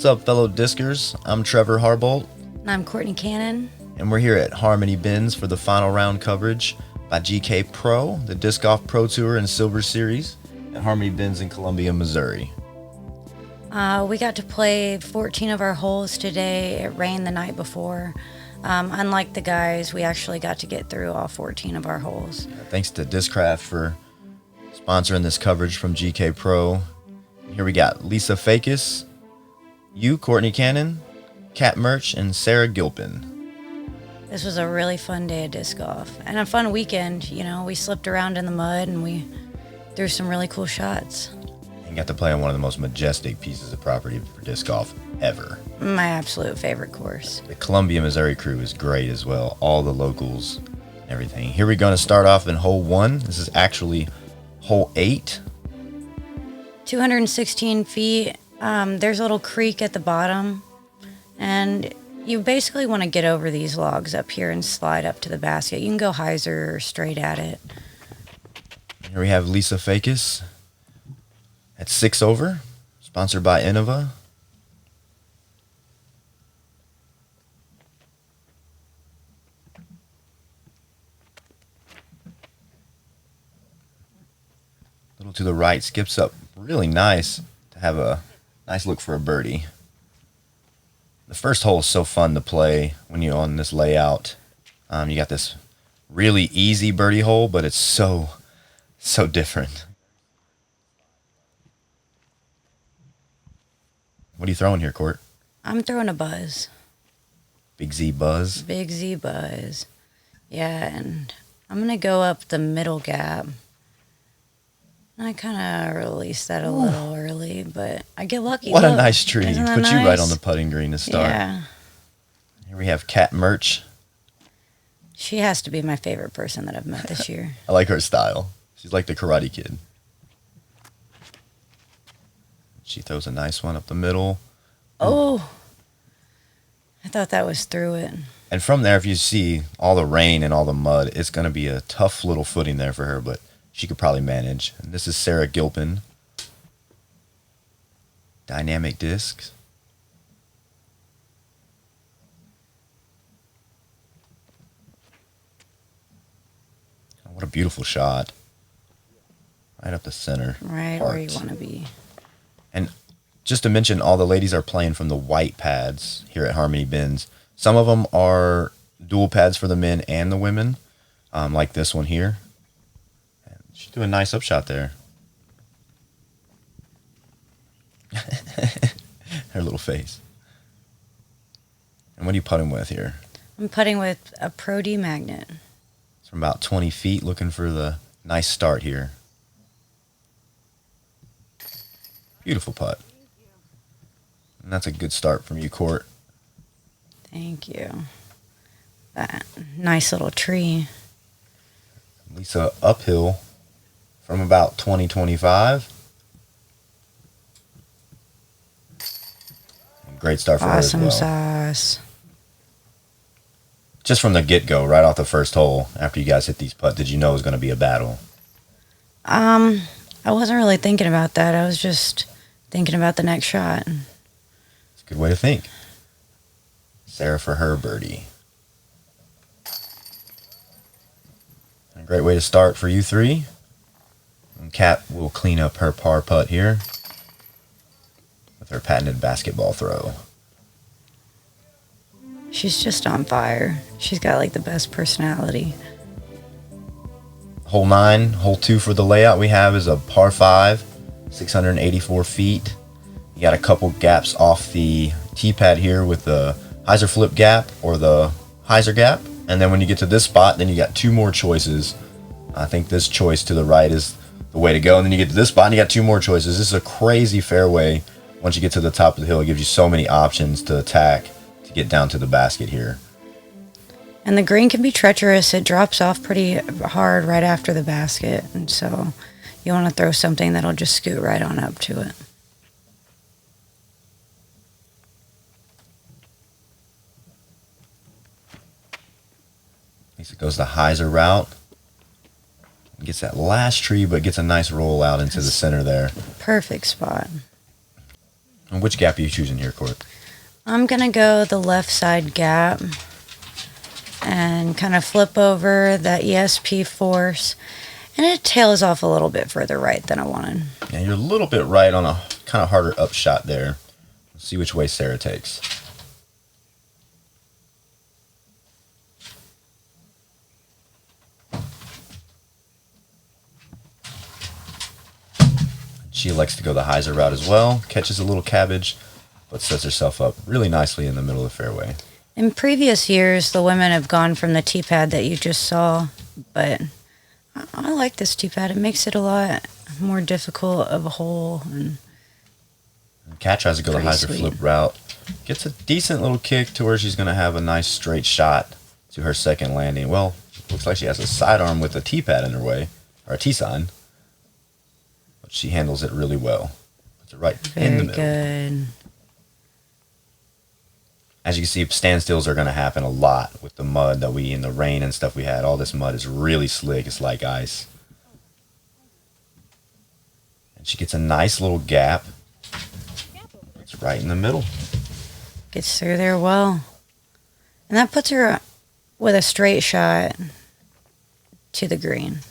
What's up, fellow discers? I'm Trevor Harbolt. And I'm Courtney Cannon. And we're here at Harmony Bins for the final round coverage by GK Pro, the Disc Golf Pro Tour and Silver Series at Harmony Bins in Columbia, Missouri. We got to play 14 of our holes today. It rained the night before. Unlike the guys, we actually got to get through all 14 of our holes. Thanks to DISCRAFT for sponsoring this coverage from GK Pro. Here we got Lisa Fajkus, you, Courtney Cannon, Kat Mertsch, and Sarah Gilpin. This was a really fun day of disc golf and a fun weekend. You know, we slipped around in the mud and we threw some really cool shots. And got to play on one of the most majestic pieces of property for disc golf ever. My absolute favorite course. The Columbia, Missouri crew is great as well. All the locals and everything. Here we're going to start off in hole 1. This is actually hole 8. 216 feet. There's a little creek at the bottom, and you basically want to get over these logs up here and slide up to the basket. You can go hyzer or straight at it. Here we have Lisa Fajkus at 6 over, sponsored by Innova. A little to the right, skips up really nice to have a nice look for a birdie. The first hole is so fun to play when you're on this layout. You got this really easy birdie hole, but it's so different. What are you throwing here, Court? I'm throwing a buzz. Big Z buzz? Big Z buzz. Yeah, and I'm going to go up the middle gap. I kind of released that a little early, but I get lucky. What Look, a nice tree. isn't that Put nice? you right on the putting green to start. Yeah. Here we have Kat Mertsch. She has to be my favorite person that I've met this year. I like her style. She's like the Karate Kid. She throws a nice one up the middle. Oh, I thought that was through it. And from there, if you see all the rain and all the mud, it's going to be a tough little footing there for her, but she could probably manage. And this is Sarah Gilpin. Dynamic discs. Oh, what a beautiful shot. Right up the center. Right part. where you want to be. And just to mention, all the ladies are playing from the white pads here at Harmony Bins. Some of them are dual pads for the men and the women, like this one here. She's doing a nice upshot there. Her little face. And what are you putting with here? I'm putting with a Pro D magnet. It's from about 20 feet, looking for the nice start here. Beautiful putt. And that's a good start from you, Court. Thank you. That nice little tree. Lisa uphill from about 20-25. Great start for her as Awesome well. sauce. Just from the get-go, right off the first hole, after you guys hit these putts, did you know it was going to be a battle? I wasn't really thinking about that. I was just thinking about the next shot. It's a good way to think. Sarah for her birdie. A great way to start for you three. And Kat will clean up her par putt here with her patented basketball throw. She's just on fire. She's got like the best personality. Hole 9, hole 2 for the layout we have is a par 5, 684 feet. You got a couple gaps off the tee pad here with the hyzer flip gap or the hyzer gap. And then when you get to this spot, then you got 2 more choices. I think this choice to the right is the way to go. And then you get to this spot and you got 2 more choices. This is a crazy fairway. Once you get to the top of the hill, it gives you so many options to attack to get down to the basket here. And the green can be treacherous. It drops off pretty hard right after the basket. And so you want to throw something that'll just scoot right on up to it. Lisa goes the hyzer route. Gets that last tree, but gets a nice roll out into the center there. Perfect spot. And which gap are you choosing here, Court? I'm going to go the left side gap and kind of flip over that ESP force. And it tails off a little bit further right than I wanted. Yeah, you're a little bit right on a kind of harder upshot there. Let's see which way Sarah takes. She elects to go the hyzer route as well, catches a little cabbage, but sets herself up really nicely in the middle of the fairway. In previous years, the women have gone from the tee pad that you just saw, but I like this tee pad. It makes it a lot more difficult of a hole. And Kat tries to go the hyzer flip route. Gets a decent little kick to where she's going to have a nice straight shot to her second landing. Well, looks like she has a sidearm with a tee pad in her way, or a tee sign. But she handles it really well. Puts it right in the middle. Very good. As you can see, standstills are going to happen a lot with the mud that in the rain and stuff we had. All this mud is really slick. It's like ice. And she gets a nice little gap. It's right in the middle. Gets through there well. And that puts her with a straight shot to the green.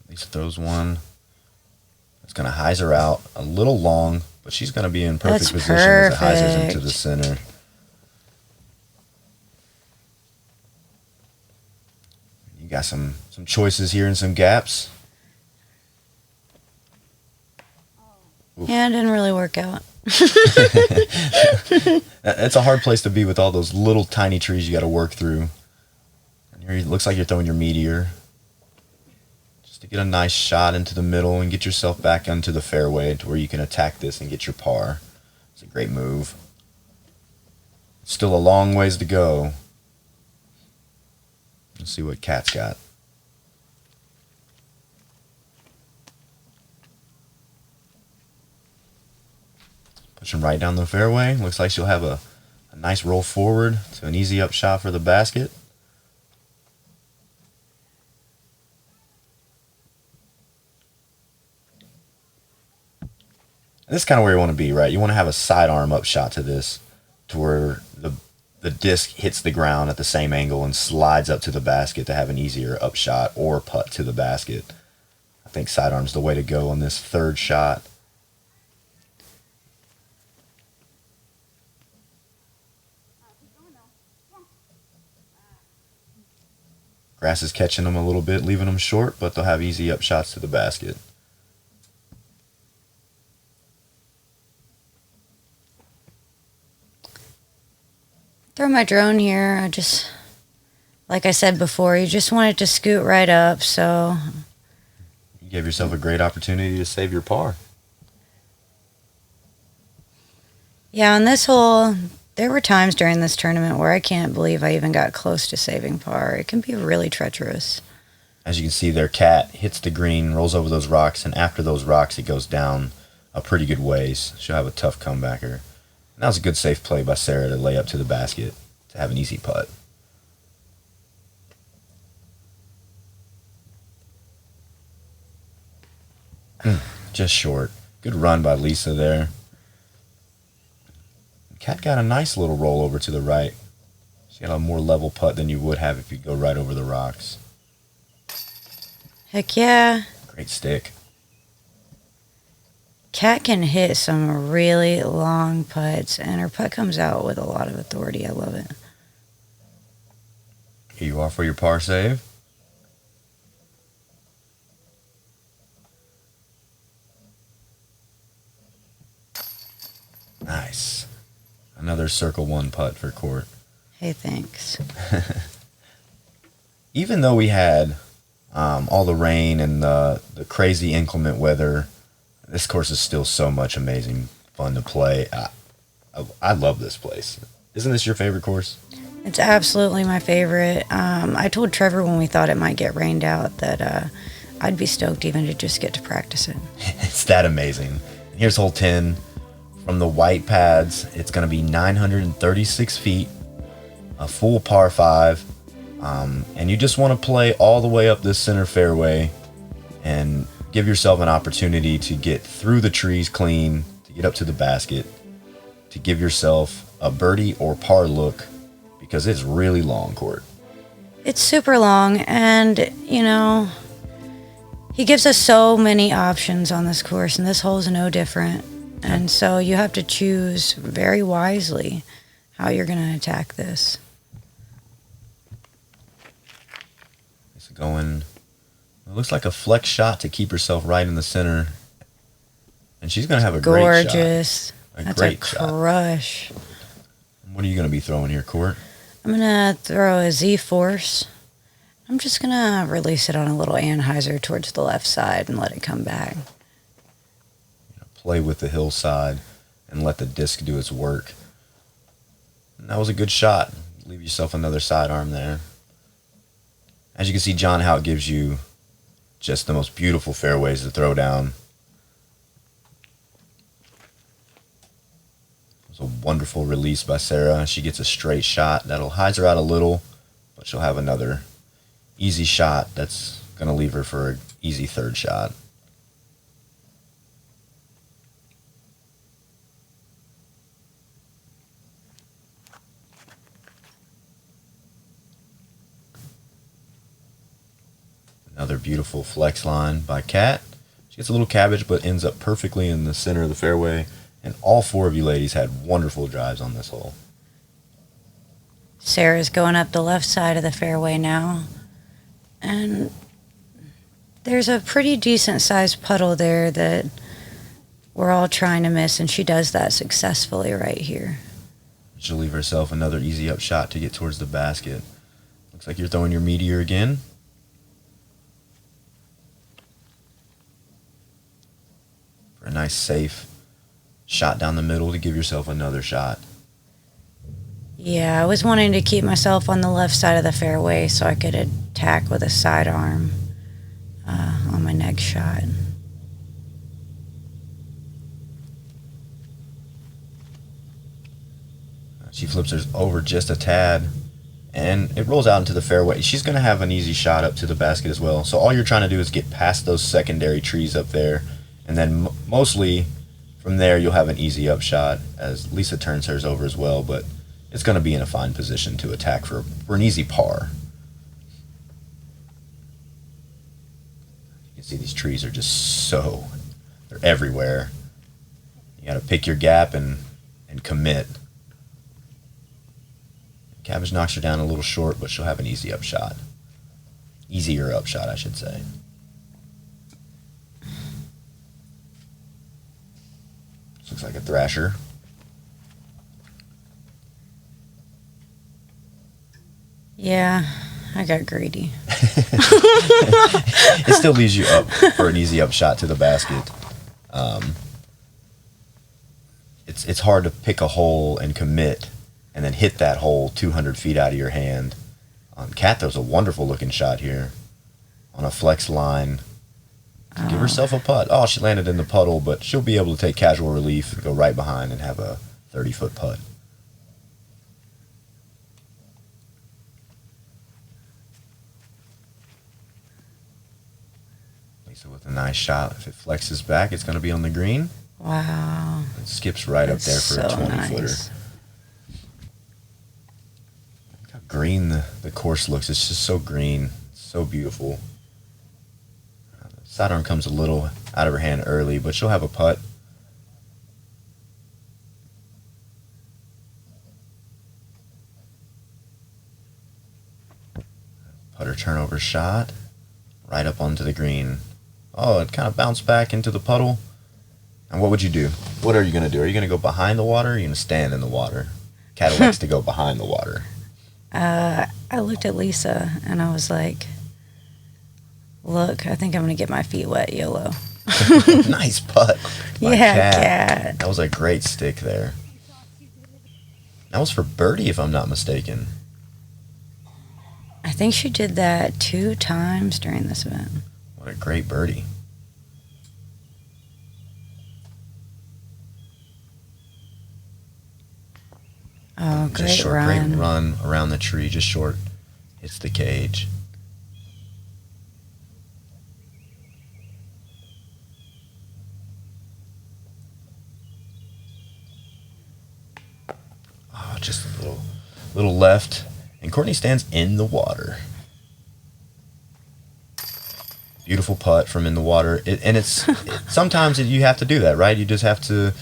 Lisa throws one. It's going to hyzer out a little long, but she's going to be in perfect position as it hyzers into the center. You got some choices here and some gaps. Oof. Yeah, it didn't really work out. It's a hard place to be with all those little tiny trees you got to work through. It looks like you're throwing your meteor. To get a nice shot into the middle and get yourself back onto the fairway to where you can attack this and get your par. It's a great move. Still a long ways to go. Let's see what Kat's got. Pushing right down the fairway. Looks like she'll have a nice roll forward to an easy up shot for the basket. This is kind of where you want to be, right? You want to have a sidearm up shot to this, to where the disc hits the ground at the same angle and slides up to the basket to have an easier up shot or putt to the basket. I think sidearm's the way to go on this third shot. Grass is catching them a little bit, leaving them short, but they'll have easy up shots to the basket. Throw my drone here. I just, like I said before, you just want it to scoot right up, so. You gave yourself a great opportunity to save your par. Yeah, on this hole, there were times during this tournament where I can't believe I even got close to saving par. It can be really treacherous. As you can see there, Kat hits the green, rolls over those rocks, and after those rocks, it goes down a pretty good ways. She'll have a tough comebacker. And that was a good safe play by Sarah to lay up to the basket to have an easy putt. Just short. Good run by Lisa there. Kat got a nice little roll over to the right. She got a more level putt than you would have if you go right over the rocks. Heck yeah. Great stick. Kat can hit some really long putts, and her putt comes out with a lot of authority. I love it. Here you are for your par save. Nice. Another circle one putt for Court. Hey, thanks. Even though we had all the rain and the crazy inclement weather, this course is still so much amazing fun to play. I love this place. Isn't this your favorite course? It's absolutely my favorite. I told Trevor when we thought it might get rained out that I'd be stoked even to just get to practice it. It's that amazing. And here's hole 10. From the white pads, it's going to be 936 feet, a full par 5. And you just want to play all the way up this center fairway and give yourself an opportunity to get through the trees clean, to get up to the basket, to give yourself a birdie or par look, because it's really long, Court. It's super long, and, you know, he gives us so many options on this course, and this hole's no different. And so you have to choose very wisely how you're going to attack this. It's going, it looks like a flex shot to keep herself right in the center. And she's going to have a great shot. Gorgeous. That's a crush. What are you going to be throwing here, Court? I'm going to throw a Z-force. I'm just going to release it on a little anhyzer towards the left side and let it come back. Play with the hillside and let the disc do its work. And that was a good shot. Leave yourself another sidearm there. As you can see, John Hout gives you just the most beautiful fairways to throw down. It was a wonderful release by Sarah. She gets a straight shot. That'll hyzer out a little, but she'll have another easy shot that's going to leave her for an easy third shot. Another beautiful flex line by Kat. She gets a little cabbage, but ends up perfectly in the center of the fairway. And all four of you ladies had wonderful drives on this hole. Sarah's going up the left side of the fairway now. And there's a pretty decent sized puddle there that we're all trying to miss, and she does that successfully right here. She'll leave herself another easy up shot to get towards the basket. Looks like you're throwing your meteor again. For a nice safe shot down the middle to give yourself another shot. Yeah, I was wanting to keep myself on the left side of the fairway so I could attack with a sidearm on my next shot. She flips hers over just a tad, and it rolls out into the fairway. She's going to have an easy shot up to the basket as well. So all you're trying to do is get past those secondary trees up there, and then mostly from there you'll have an easy up shot as Lisa turns hers over as well, but it's going to be in a fine position to attack for an easy par. You can see these trees are just they're everywhere. You got to pick your gap and commit. Cabbage knocks her down a little short, but she'll have an easy up shot. Easier up shot, I should say. This looks like a thrasher. Yeah, I got greedy. It still leaves you up for an easy up shot to the basket. It's hard to pick a hole and commit and then hit that hole 200 feet out of your hand. Kat throws a wonderful looking shot here on a flex line to give herself a putt. Oh, she landed in the puddle, but she'll be able to take casual relief, go right behind, and have a 30-foot putt. Lisa with a nice shot. If it flexes back, it's going to be on the green. Wow. It skips right up there for a 20-footer. Nice. Look how green the course looks. It's just so green. So beautiful. Sidearm comes a little out of her hand early, but she'll have a putt. Putter turnover shot. Right up onto the green. Oh, it kind of bounced back into the puddle. And what would you do? What are you going to do? Are you going to go behind the water, or are you going to stand in the water? Kat likes to go behind the water. I looked at Lisa, and I was like, look, I think I'm going to get my feet wet, YOLO. Nice putt. Yeah, Kat. That was a great stick there. That was for birdie, if I'm not mistaken. I think she did that 2 times during this event. What a great birdie. Oh, Just great short, run. Great run around the tree, just short. Hits the cage. little left, and Courtney stands in the water. Beautiful putt from in the water, sometimes you have to do that, right? You just have to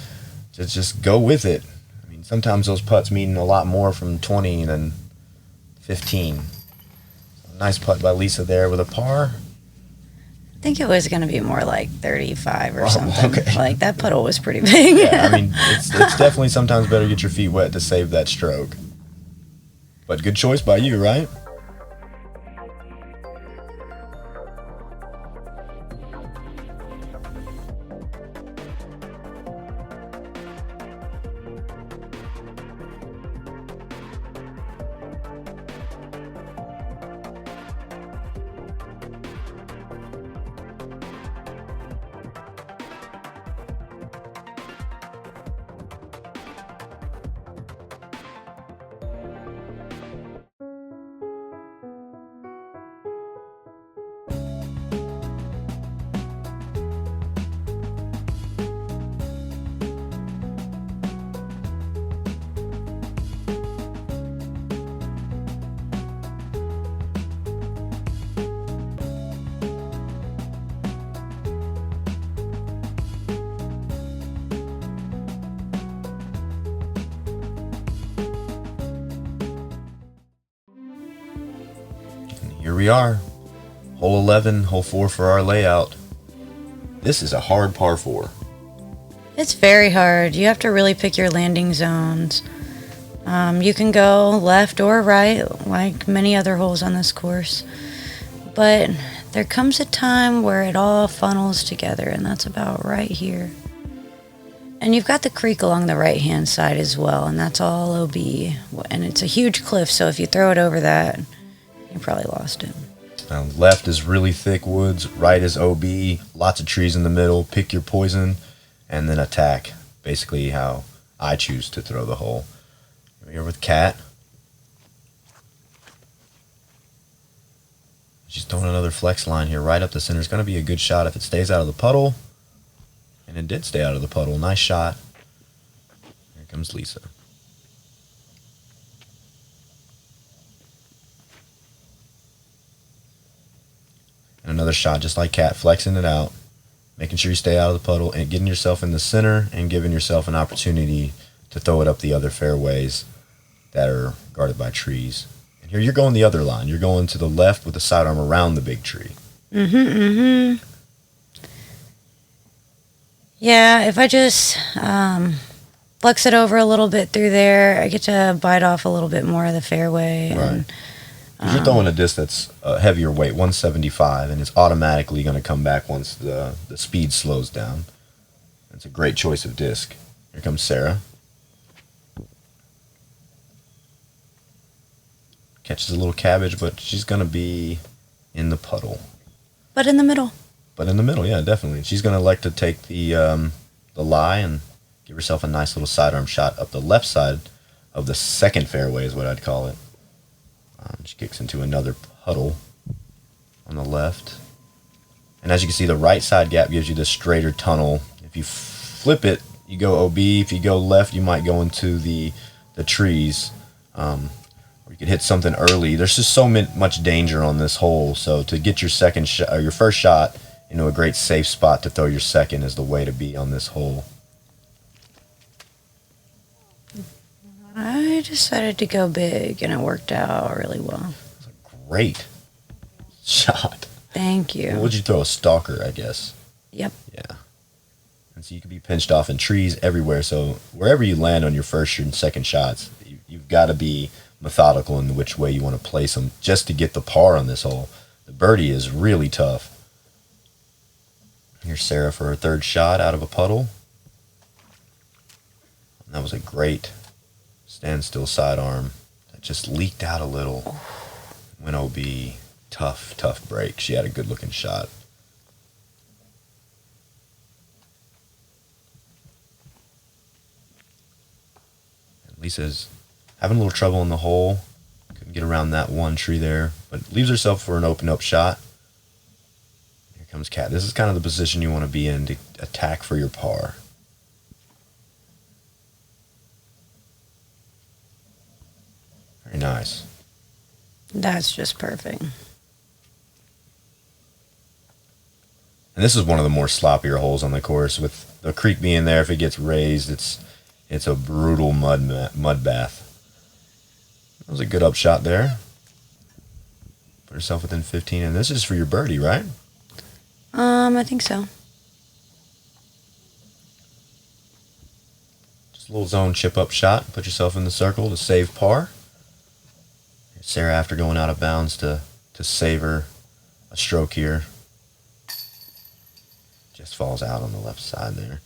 just go with it. I mean, sometimes those putts mean a lot more from 20 than 15. Nice putt by Lisa there with a par. I think it was going to be more like 35 or Oh, something. okay. Like, that puddle was pretty big. Yeah, I mean, it's definitely sometimes better to get your feet wet to save that stroke. But good choice by you, right? Here we are, hole 11, hole 4 for our layout. This is a hard par 4. It's very hard. You have to really pick your landing zones. You can go left or right, like many other holes on this course. But there comes a time where it all funnels together, and that's about right here. And you've got the creek along the right-hand side as well, and that's all OB. And it's a huge cliff, so if you throw it over that, you probably lost it. Now, left is really thick woods, right is OB, lots of trees in the middle. Pick your poison and then attack. Basically how I choose to throw the hole. Here with Kat. She's throwing another flex line here right up the center. It's going to be a good shot if it stays out of the puddle. And it did stay out of the puddle. Nice shot. Here comes Lisa. And another shot just like Kat, flexing it out, making sure you stay out of the puddle and getting yourself in the center and giving yourself an opportunity to throw it up the other fairways that are guarded by trees. And here you're going the other line. You're going to the left with the sidearm around the big tree. Yeah, if I just flex it over a little bit through there, I get to bite off a little bit more of the fairway. Right. You're throwing a disc that's heavier weight, 175, and it's automatically going to come back once the speed slows down. It's a great choice of disc. Here comes Sarah. Catches a little cabbage, but she's going to be in the puddle. But in the middle. But in the middle, yeah, definitely. She's going to elect to take the lie and give herself a nice little sidearm shot up the left side of the second fairway is what I'd call it. She kicks into another puddle on the left. And as you can see, the right side gap gives you the straighter tunnel. If you flip it, you go OB. If you go left, you might go into the trees. Or you could hit something early. There's just so much danger on this hole. So to get your second shot, or your first shot into a great safe spot to throw your second is the way to be on this hole. I decided to go big, and it worked out really well. That's a great shot. Thank you. Would you throw a stalker, I guess? Yep. Yeah. And so you can be pinched off in trees everywhere. So wherever you land on your first and second shots, you've got to be methodical in which way you want to place them just to get the par on this hole. The birdie is really tough. Here's Sarah for her third shot out of a puddle. And that was a great standstill sidearm that just leaked out a little. Went OB. Tough break. She had a good looking shot. And Lisa's having a little trouble in the hole. Couldn't get around that one tree there, but leaves herself for an open up shot. Here comes Kat. This is kind of the position you want to be in to attack for your par. nice. That's just perfect. And this is one of the more sloppier holes on the course. With the creek being there, if it gets raised, it's a brutal mud bath. That was a good upshot there. Put yourself within 15, and this is for your birdie, right? I think so. Just a little zone chip up shot. Put yourself in the circle to save par. Sarah, after going out of bounds, to savor a stroke here. Just falls out on the left side there.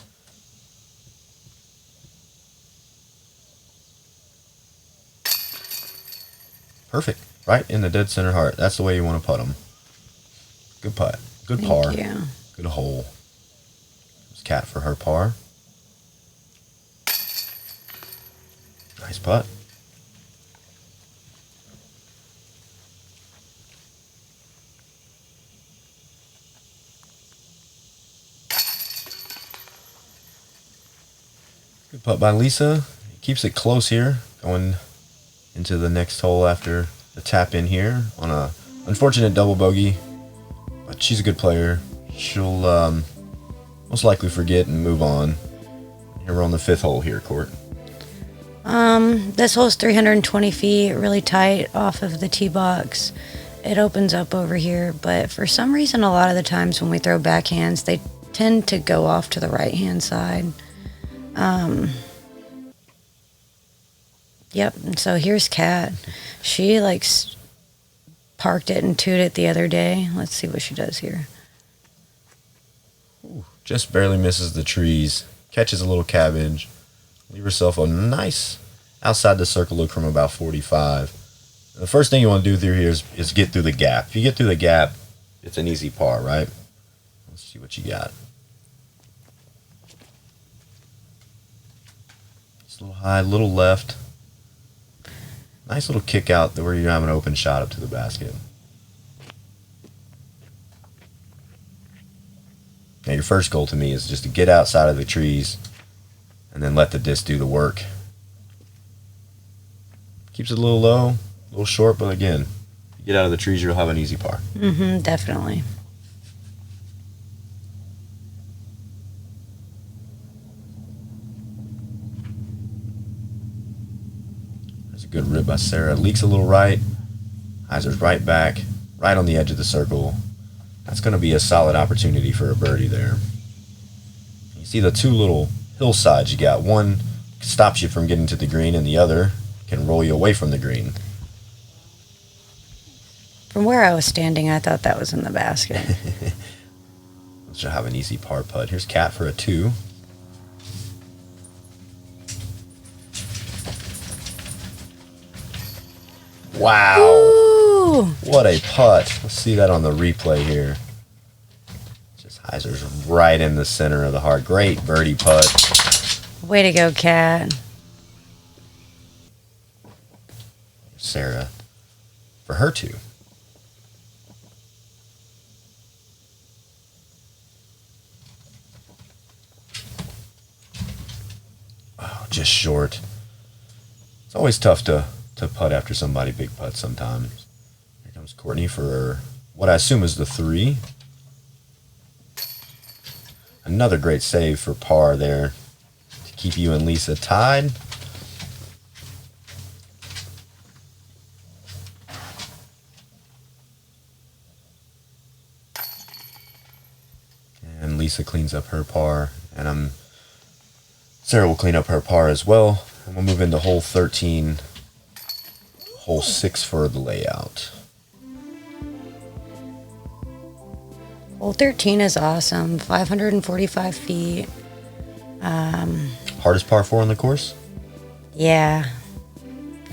Perfect. Right in the dead center heart. That's the way you want to putt them. Good putt. Good par. Thank you. Good hole. There's Kat for her par. Nice putt. Good putt by Lisa. Keeps it close here, going into the next hole after the tap in here on a unfortunate double bogey. But she's a good player. She'll most likely forget and move on. Here we're on the 5th hole here, Court. This hole's 320 feet, really tight off of the tee box. It opens up over here, but for some reason, a lot of the times when we throw backhands, they tend to go off to the right-hand side. Yep, and so here's Kat. She, parked it and tooted it the other day. Let's see what she does here. Ooh, just barely misses the trees. Catches a little cabbage. Leave herself a nice outside the circle look from about 45. The first thing you want to do through here is get through the gap. If you get through the gap, it's an easy par, right? Let's see what you got. It's a little high, a little left. Nice little kick out where you have an open shot up to the basket. Now your first goal to me is just to get outside of the trees and then let the disc do the work. Keeps it a little low, a little short, but again, if you get out of the trees, you'll have an easy par. Definitely. Good rip by Sarah. Leaks a little right. Heiser's right back, right on the edge of the circle. That's going to be a solid opportunity for a birdie there. You see the two little hillsides you got. One stops you from getting to the green, and the other can roll you away from the green. From where I was standing, I thought that was in the basket. She'll have an easy par putt. Here's Kat for a 2. Wow. Ooh. What a putt. Let's see that on the replay here. Just Heiser's right in the center of the heart. Great birdie putt. Way to go, Kat. Sarah for her 2. Oh, just short. It's always tough to putt after somebody big putts sometimes. Here comes Courtney for what I assume is the 3. Another great save for par there to keep you and Lisa tied. And Lisa cleans up her par, and Sarah will clean up her par as well. And we'll move into hole 13. Hole 6 for the layout. Hole 13 is awesome. 545 feet. Hardest par 4 on the course? Yeah.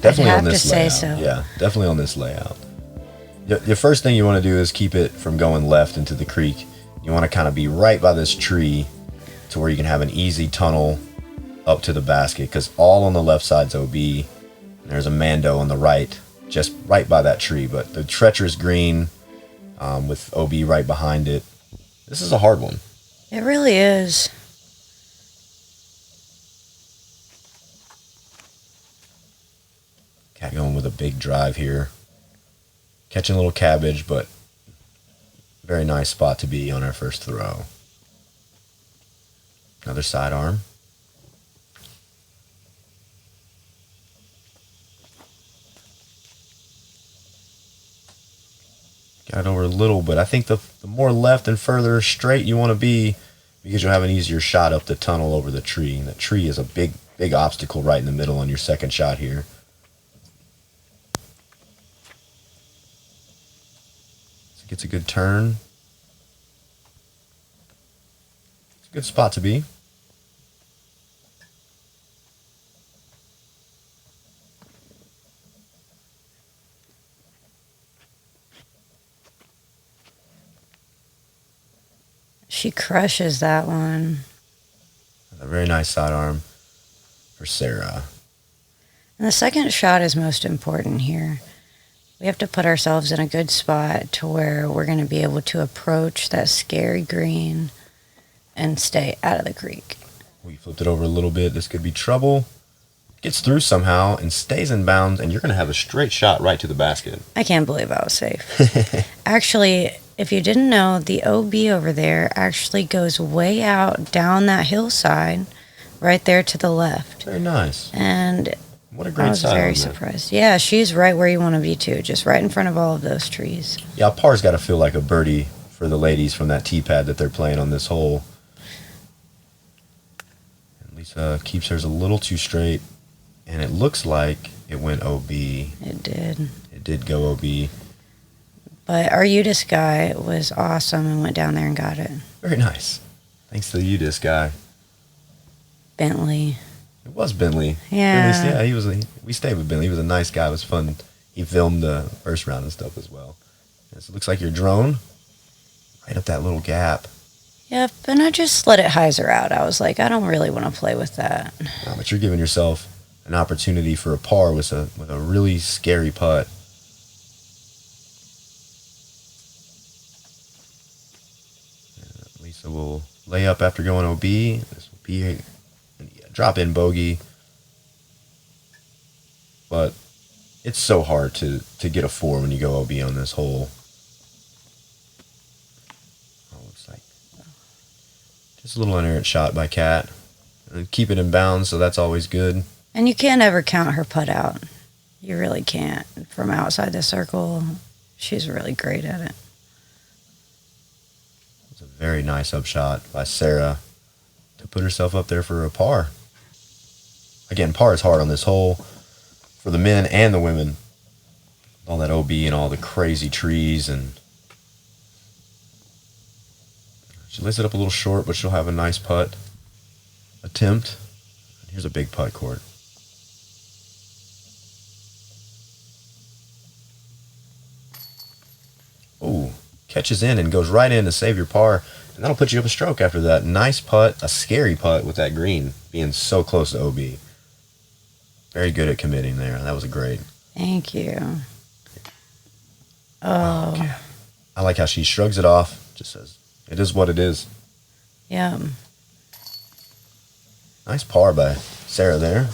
Definitely I'd on have this to say layout. so. Yeah, definitely on this layout. Your first thing you want to do is keep it from going left into the creek. You want to kind of be right by this tree to where you can have an easy tunnel up to the basket, because all on the left side's OB. There's a Mando on the right, just right by that tree. But the treacherous green with OB right behind it. This is a hard one. It really is. Cat going with a big drive here. Catching a little cabbage, but very nice spot to be on our first throw. Another sidearm. Got it over a little bit. I think the more left and further straight you want to be, because you'll have an easier shot up the tunnel over the tree. And the tree is a big obstacle right in the middle on your second shot here. So it gets a good turn. It's a good spot to be. She crushes that one. A very nice sidearm for Sarah. And the second shot is most important here. We have to put ourselves in a good spot to where we're going to be able to approach that scary green and stay out of the creek. We flipped it over a little bit. This could be trouble. Gets through somehow and stays in bounds, and you're going to have a straight shot right to the basket. I can't believe I was safe. Actually, if you didn't know, the OB over there actually goes way out down that hillside right there to the left. Very nice. And what a great I was sight very on that. surprised. Yeah, she's right where you want to be too, just right in front of all of those trees. Yeah, par's got to feel like a birdie for the ladies from that tee pad that they're playing on this hole. And Lisa keeps hers a little too straight, and it looks like it went OB. It did. It did go OB. But our UDIS guy was awesome and went down there and got it. Very nice. Thanks to the UDIS guy. Bentley. It was Bentley. Yeah. Bentley, we stayed with Bentley. He was a nice guy. It was fun. He filmed the first round and stuff as well. And so it looks like your drone right up that little gap. Yep, and I just let it hyzer out. I was like, I don't really want to play with that. No, but you're giving yourself an opportunity for a par with a really scary putt. Lisa will lay up after going OB. This will be a drop-in bogey. But it's so hard to get a 4 when you go OB on this hole. Oh, looks like just a little inerrant shot by Kat. And keep it in bounds, so that's always good. And you can't ever count her putt out. You really can't. From outside the circle, she's really great at it. It's a very nice upshot by Sarah to put herself up there for a par. Again, par is hard on this hole for the men and the women. All that OB and all the crazy trees, and she lays it up a little short, but she'll have a nice putt attempt. Here's a big putt, Court. Oh, catches in and goes right in to save your par, and that'll put you up a stroke after that. Nice putt, a scary putt with that green being so close to OB. Very good at committing there. That was great. Thank you. Oh. Okay. I like how she shrugs it off, just says, it is what it is. Yeah. Nice par by Sarah there.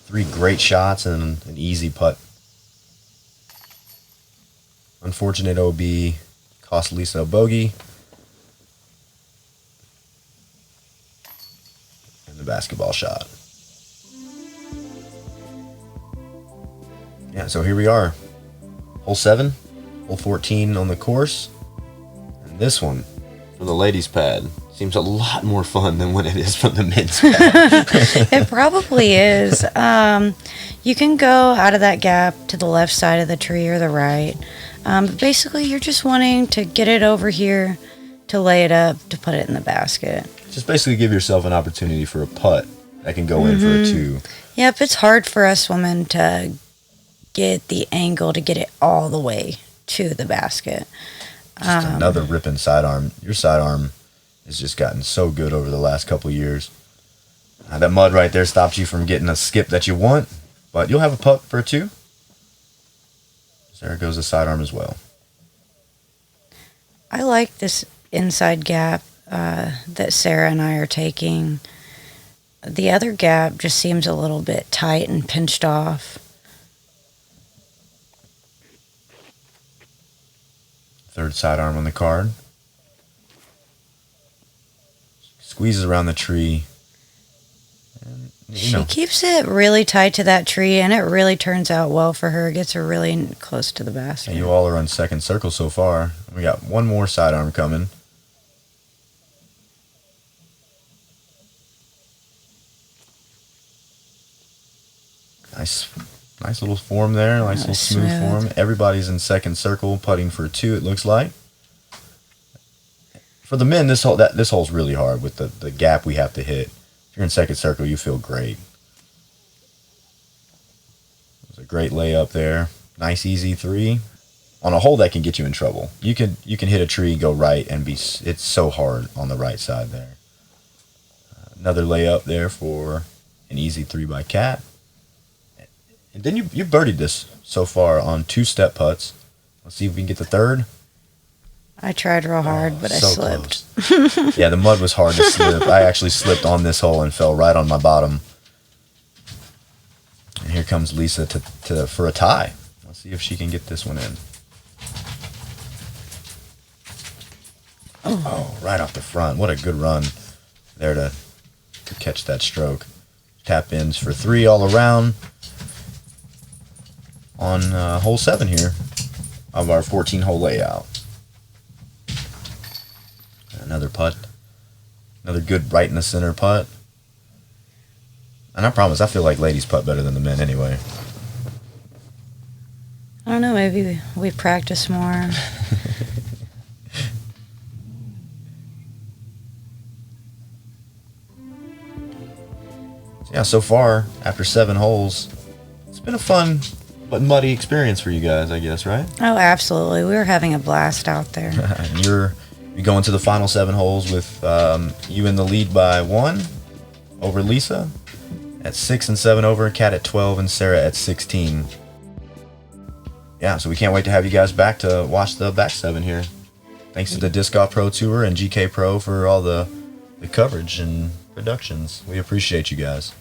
3 great shots and an easy putt. Unfortunate OB cost Lisa a bogey. And the basketball shot. Yeah, so here we are. Hole 7, hole 14 on the course. And this one, for the ladies' pad, seems a lot more fun than when it is from the men's pad. It probably is. You can go out of that gap to the left side of the tree or the right. But basically, you're just wanting to get it over here, to lay it up, to put it in the basket. Just basically give yourself an opportunity for a putt that can go in for a 2. Yep, it's hard for us women to get the angle to get it all the way to the basket. Just another ripping sidearm. Your sidearm has just gotten so good over the last couple of years. That mud right there stops you from getting a skip that you want, but you'll have a putt for a 2. So there goes the sidearm as well. I like this inside gap that Sarah and I are taking. The other gap just seems a little bit tight and pinched off. Third sidearm on the card. Squeezes around the tree. And, she keeps it really tight to that tree, and it really turns out well for her. It gets her really close to the basket. You all are on second circle so far. We got one more sidearm coming. Nice little form there. Nice little smooth form. Everybody's in second circle, putting for 2, it looks like. For the men, this hole's really hard with the gap we have to hit. If you're in second circle, you feel great. It was a great layup there. Nice, easy 3. On a hole that can get you in trouble. You can hit a tree, go right, and it's so hard on the right side there. Another layup there for an easy 3 by Cat. And then you birdied this so far on 2 step putts. Let's see if we can get the third. I tried real hard, but I slipped. Yeah, the mud was hard to slip. I actually slipped on this hole and fell right on my bottom. And here comes Lisa for a tie. Let's see if she can get this one in. Oh, right off the front. What a good run there to catch that stroke. Tap ins for 3 all around on hole 7 here of our 14-hole layout. Another putt. Another good right in the center putt. And I promise, I feel like ladies putt better than the men anyway. I don't know, maybe we practice more. Yeah, so far, after 7 holes, it's been a fun but muddy experience for you guys, I guess, right? Oh, absolutely. We were having a blast out there. And you're going to the final 7 holes with you in the lead by 1 over Lisa at 6 and 7 over, Kat at 12, and Sarah at 16. Yeah, so we can't wait to have you guys back to watch the back 7 here. Thanks to the Disc Golf Pro Tour and GK Pro for all the coverage and productions. We appreciate you guys.